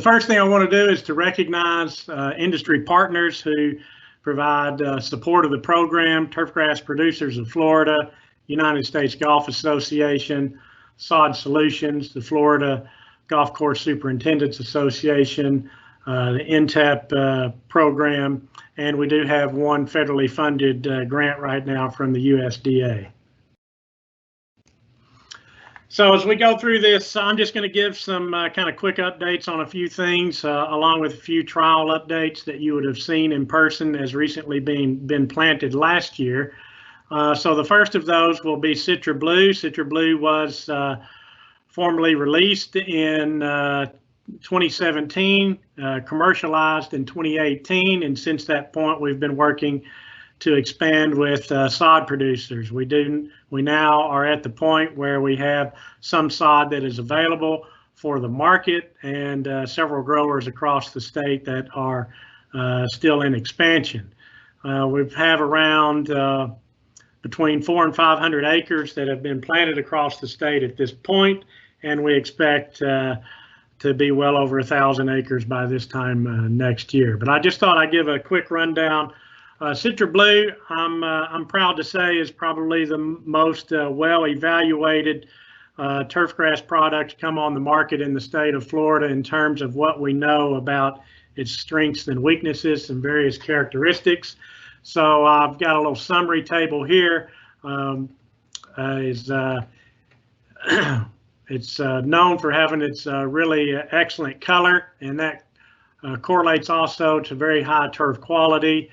first thing I want to do is to recognize industry partners who provide support of the program: Turfgrass Producers of Florida, United States Golf Association, Sod Solutions, the Florida Golf Course Superintendents Association, the NTEP program, and we do have one federally funded grant right now from the USDA. So as we go through this, I'm just going to give some kind of quick updates on a few things, along with a few trial updates that you would have seen in person as recently been planted last year. So the first of those will be Citra Blue. Citra Blue was formally released in 2017, commercialized in 2018, and since that point we've been working to expand with sod producers. We now are at the point where we have some sod that is available for the market, and several growers across the state that are still in expansion. We have around between 400 and 500 acres that have been planted across the state at this point, and we expect to be well over 1,000 acres by this time next year. But I just thought I'd give a quick rundown. Citra Blue, I'm proud to say, is probably the most well evaluated turfgrass product to come on the market in the state of Florida in terms of what we know about its strengths and weaknesses and various characteristics. So I've got a little summary table here. It's known for having its really excellent color, and that correlates also to very high turf quality.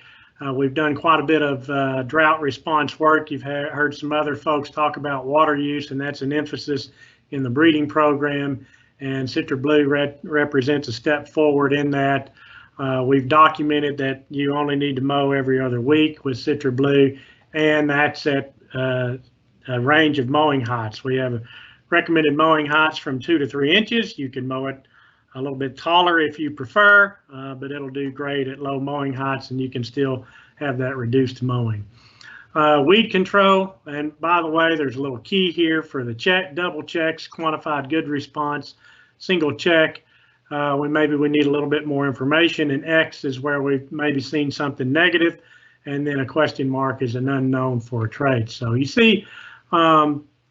We've done quite a bit of drought response work. You've heard some other folks talk about water use, and that's an emphasis in the breeding program, and Citra Blue represents a step forward in that. We've documented that you only need to mow every other week with Citra Blue, and that's at a range of mowing heights. We have recommended mowing heights from 2 to 3 inches. You can mow it a little bit taller if you prefer, but it'll do great at low mowing heights, and you can still have that reduced mowing. Weed control, and by the way, there's a little key here for the check, double checks, quantified good response, single check. Maybe we need a little bit more information, and X is where we've maybe seen something negative, and then a question mark is an unknown for a trait. So you see,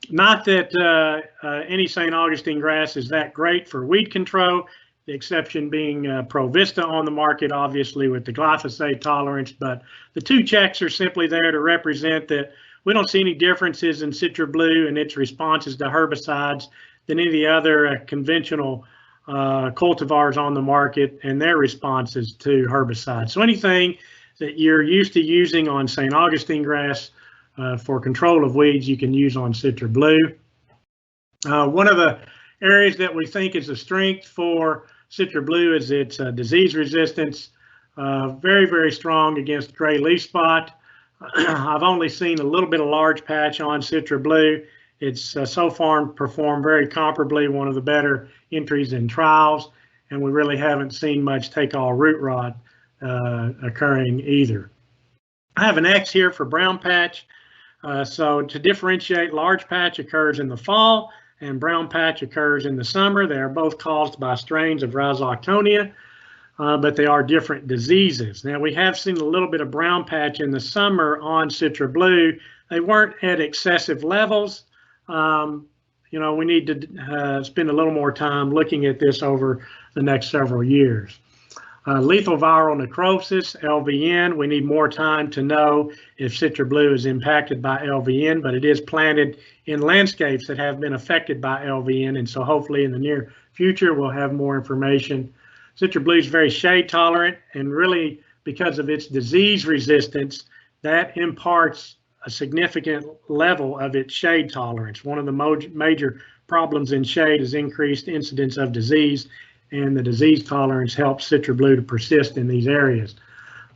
not that any St. Augustine grass is that great for weed control, the exception being Pro Vista on the market, obviously with the glyphosate tolerance, but the 2 checks are simply there to represent that we don't see any differences in Citra Blue and its responses to herbicides than any of the other conventional cultivars on the market and their responses to herbicides. So anything that you're used to using on St. Augustine grass for control of weeds, you can use on Citra Blue. One of the areas that we think is a strength for Citra Blue is its disease resistance. Very, very strong against gray leaf spot. I've only seen a little bit of large patch on Citra Blue. It's so far performed very comparably, one of the better entries in trials, and we really haven't seen much take-all root rot occurring either. I have an X here for brown patch. So to differentiate, large patch occurs in the fall and brown patch occurs in the summer. They are both caused by strains of Rhizoctonia, but they are different diseases. Now we have seen a little bit of brown patch in the summer on Citra Blue. They weren't at excessive levels. You know, we need to spend a little more time looking at this over the next several years. Lethal viral necrosis, LVN, we need more time to know if Citra Blue is impacted by LVN, but it is planted in landscapes that have been affected by LVN, and so hopefully in the near future we'll have more information. Citra Blue is very shade tolerant, and really because of its disease resistance, that imparts a significant level of its shade tolerance. One of the major problems in shade is increased incidence of disease, and the disease tolerance helps Citra Blue to persist in these areas.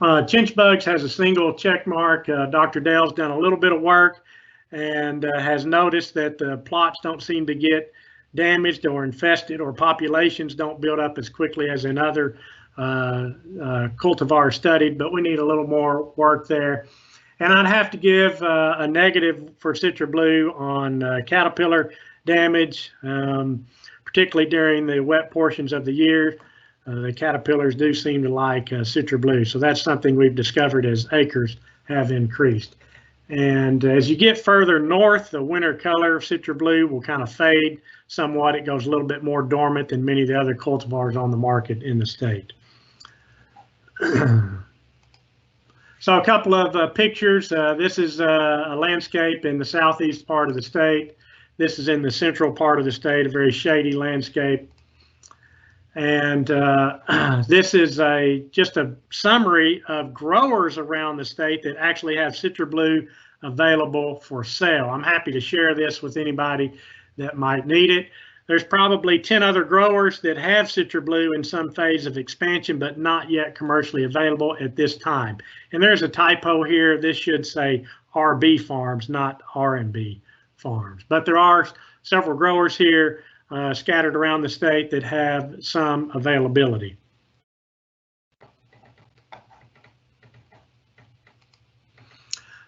Chinch bugs has a single check mark. Dr. Dale's done a little bit of work and has noticed that the plots don't seem to get damaged or infested, or populations don't build up as quickly as in other cultivars studied, but we need a little more work there. And I'd have to give a negative for Citra Blue on caterpillar damage, particularly during the wet portions of the year. the caterpillars do seem to like Citra Blue. So that's something we've discovered as acres have increased. And as you get further north, the winter color of Citra Blue will kind of fade somewhat. It goes a little bit more dormant than many of the other cultivars on the market in the state. So a couple of pictures. This is a landscape in the southeast part of the state. This is in the central part of the state, a very shady landscape. And this is just a summary of growers around the state that actually have Citra Blue available for sale. I'm happy to share this with anybody that might need it. There's probably 10 other growers that have Citra Blue in some phase of expansion, but not yet commercially available at this time. And there's a typo here. This should say RB Farms, not R&B Farms. But there are several growers here scattered around the state that have some availability.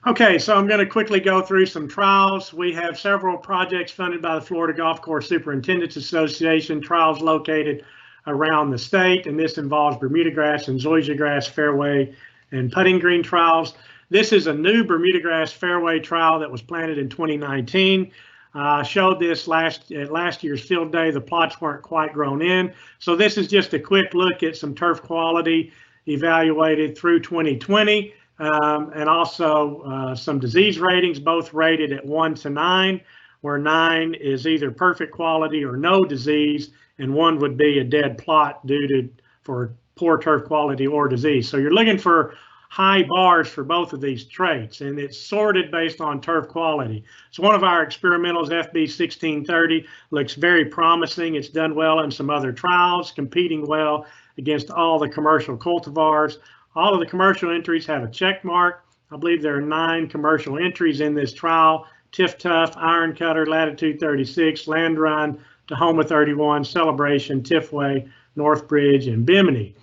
Okay, so I'm going to quickly go through some trials. We have several projects funded by the Florida Golf Course Superintendents Association, trials located around the state, and this involves Bermudagrass and Zoysiagrass fairway and putting green trials. This is a new Bermudagrass fairway trial that was planted in 2019. Showed this at last year's field day. The plots weren't quite grown in. So this is just a quick look at some turf quality evaluated through 2020. And also some disease ratings, both rated at 1 to 9, where 9 is either perfect quality or no disease, and 1 would be a dead plot for poor turf quality or disease. So you're looking for high bars for both of these traits, and it's sorted based on turf quality. So one of our experimentals, FB 1630, looks very promising. It's done well in some other trials, competing well against all the commercial cultivars. All of the commercial entries have a check mark. I believe there are 9 commercial entries in this trial: Tiff Tuff, Iron Cutter, Latitude 36, Land Run, Tahoma 31, Celebration, Tiffway, Northbridge, and Bimini.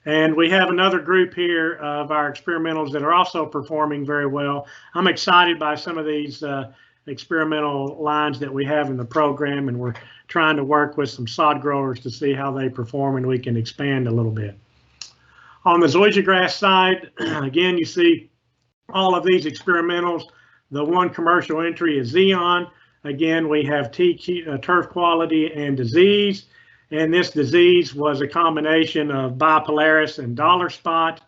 And we have another group here of our experimentals that are also performing very well. I'm excited by some of these experimental lines that we have in the program, and we're trying to work with some sod growers to see how they perform, and we can expand a little bit. On the Zoysiagrass side, again, you see all of these experimentals. The one commercial entry is Xeon. Again, we have turf quality and disease. And this disease was a combination of bipolaris and dollar spot.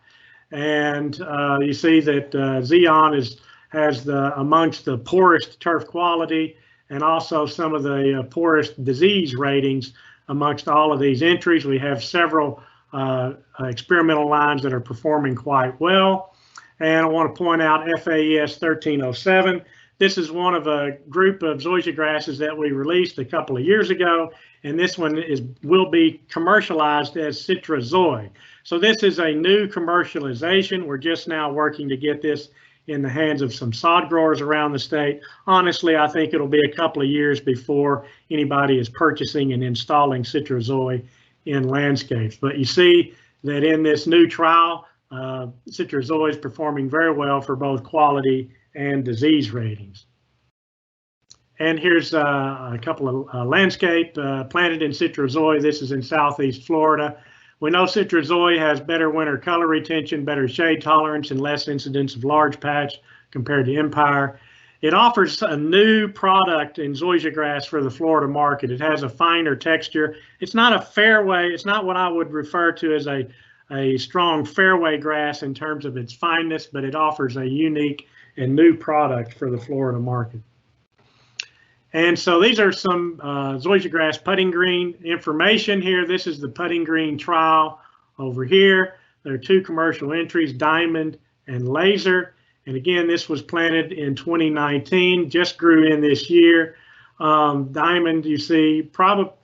And you see that Xeon has amongst the poorest turf quality and also some of the poorest disease ratings amongst all of these entries. We have several experimental lines that are performing quite well. And I want to point out FAES 1307. This is one of a group of Zoysiagrasses that we released a couple of years ago, and this one will be commercialized as Citra Zoy. So this is a new commercialization. We're just now working to get this in the hands of some sod growers around the state. Honestly, I think it'll be a couple of years before anybody is purchasing and installing Citra Zoy in landscapes. But you see that in this new trial, Citra Zoy is performing very well for both quality and disease ratings. And here's a couple of landscape planted in Citra Zoy. This is in southeast Florida. We know Citra Zoy has better winter color retention, better shade tolerance, and less incidence of large patch compared to Empire. It offers a new product in Zoysiagrass for the Florida market. It has a finer texture. It's not a fairway. It's not what I would refer to as a strong fairway grass in terms of its fineness, but it offers a unique and new product for the Florida market. And so these are some Zoysiagrass putting green information here. This is the putting green trial over here. There are 2 commercial entries, Diamond and Laser. And again, this was planted in 2019, just grew in this year. Diamond, you see,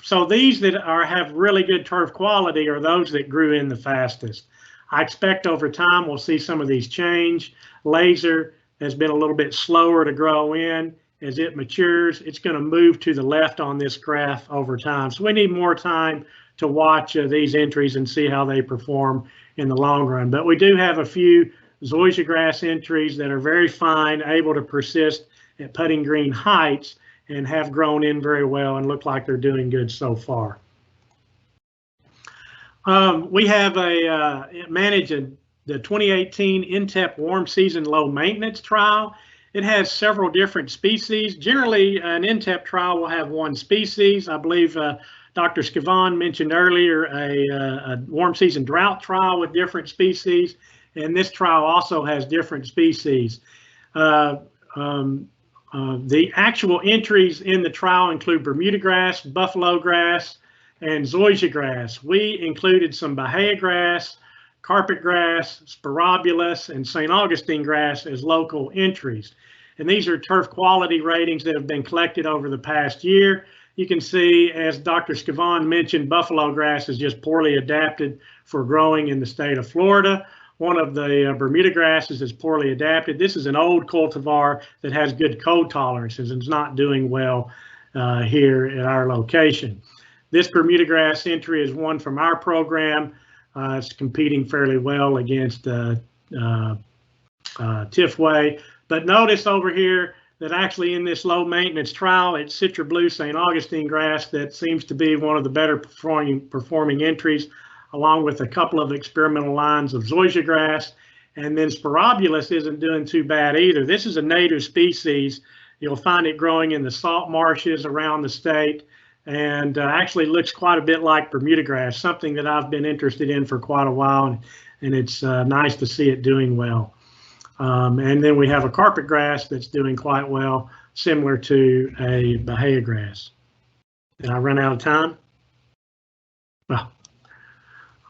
so these that have really good turf quality are those that grew in the fastest. I expect over time we'll see some of these change. Laser has been a little bit slower to grow in. As it matures, it's going to move to the left on this graph over time. So we need more time to watch these entries and see how they perform in the long run. But we do have a few Zoysiagrass entries that are very fine, able to persist at putting green heights and have grown in very well and look like they're doing good so far. We have manage the 2018 NTEP warm season low maintenance trial. It has several different species. Generally, an NTEP trial will have one species. I believe Dr. Scavon mentioned earlier a warm season drought trial with different species, and this trial also has different species. The actual entries in the trial include Bermudagrass, buffalo grass, and Zoysiagrass. We included some Bahia grass, carpet grass, Sporobulus, and St. Augustine grass as local entries. And these are turf quality ratings that have been collected over the past year. You can see, as Dr. Scavon mentioned, buffalo grass is just poorly adapted for growing in the state of Florida. One of the Bermuda grasses is poorly adapted. This is an old cultivar that has good cold tolerances and is not doing well here at our location. This Bermuda grass entry is one from our program. It's competing fairly well against FAIRWAY. But notice over here that actually in this low maintenance trial, it's CitraBlue St. Augustinegrass that seems to be one of the better performing entries, along with a couple of experimental lines of Zoysiagrass. And then Sporobulus isn't doing too bad either. This is a native species. You'll find it growing in the salt marshes around the state, and actually looks quite a bit like Bermuda grass, something that I've been interested in for quite a while, and it's nice to see it doing well. And then we have a carpet grass that's doing quite well, similar to a Bahia grass. Did I run out of time? Well,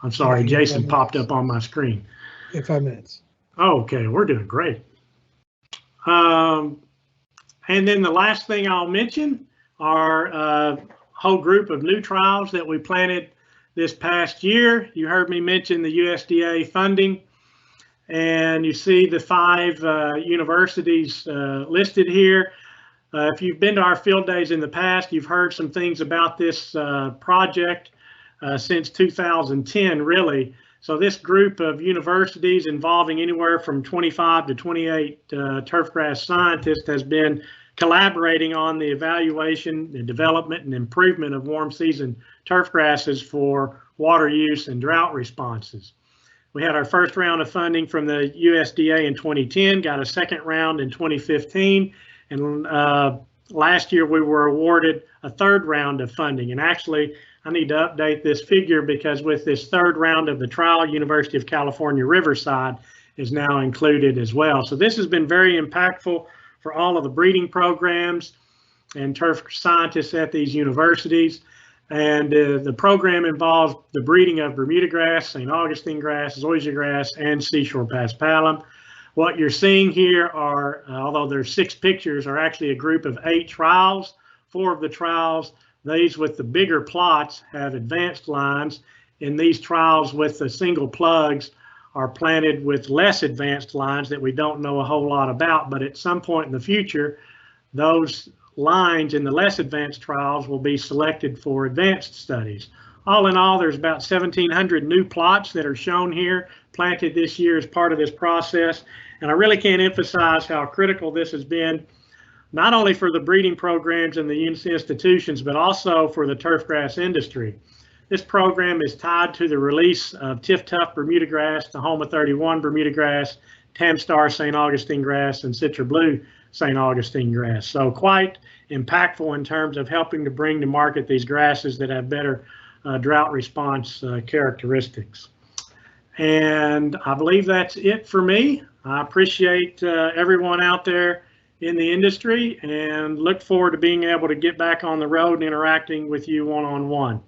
I'm sorry, Jason popped up on my screen. In 5 minutes. Oh, okay, we're doing great. And then the last thing I'll mention are a whole group of new trials that we planted this past year. You heard me mention the USDA funding, and you see the 5 universities listed here. If you've been to our field days in the past, you've heard some things about this project since 2010, really. So this group of universities involving anywhere from 25 to 28 turfgrass scientists has been collaborating on the evaluation, the development, and improvement of warm season turf grasses for water use and drought responses. We had our first round of funding from the USDA in 2010, got a second round in 2015, and last year we were awarded a third round of funding. And actually, I need to update this figure because with this third round of the trial, University of California, Riverside is now included as well. So this has been very impactful for all of the breeding programs and turf scientists at these universities. And the program involves the breeding of Bermudagrass, St. Augustinegrass, Zoysiagrass, and seashore paspalum. What you're seeing here are, although there's 6 pictures, are actually a group of 8 trials. 4 of the trials, these with the bigger plots, have advanced lines. In these trials with the single plugs are planted with less advanced lines that we don't know a whole lot about, but at some point in the future, those lines in the less advanced trials will be selected for advanced studies. All in all, there's about 1,700 new plots that are shown here, planted this year as part of this process. And I really can't emphasize how critical this has been, not only for the breeding programs and the institutions, but also for the turfgrass industry. This program is tied to the release of Tif-Tuff Bermudagrass, Tahoma 31 Bermudagrass, Tamstar St. Augustinegrass, and Citra Blue St. Augustinegrass. So quite impactful in terms of helping to bring to market these grasses that have better drought response characteristics. And I believe that's it for me. I appreciate everyone out there in the industry and look forward to being able to get back on the road and interacting with you one-on-one.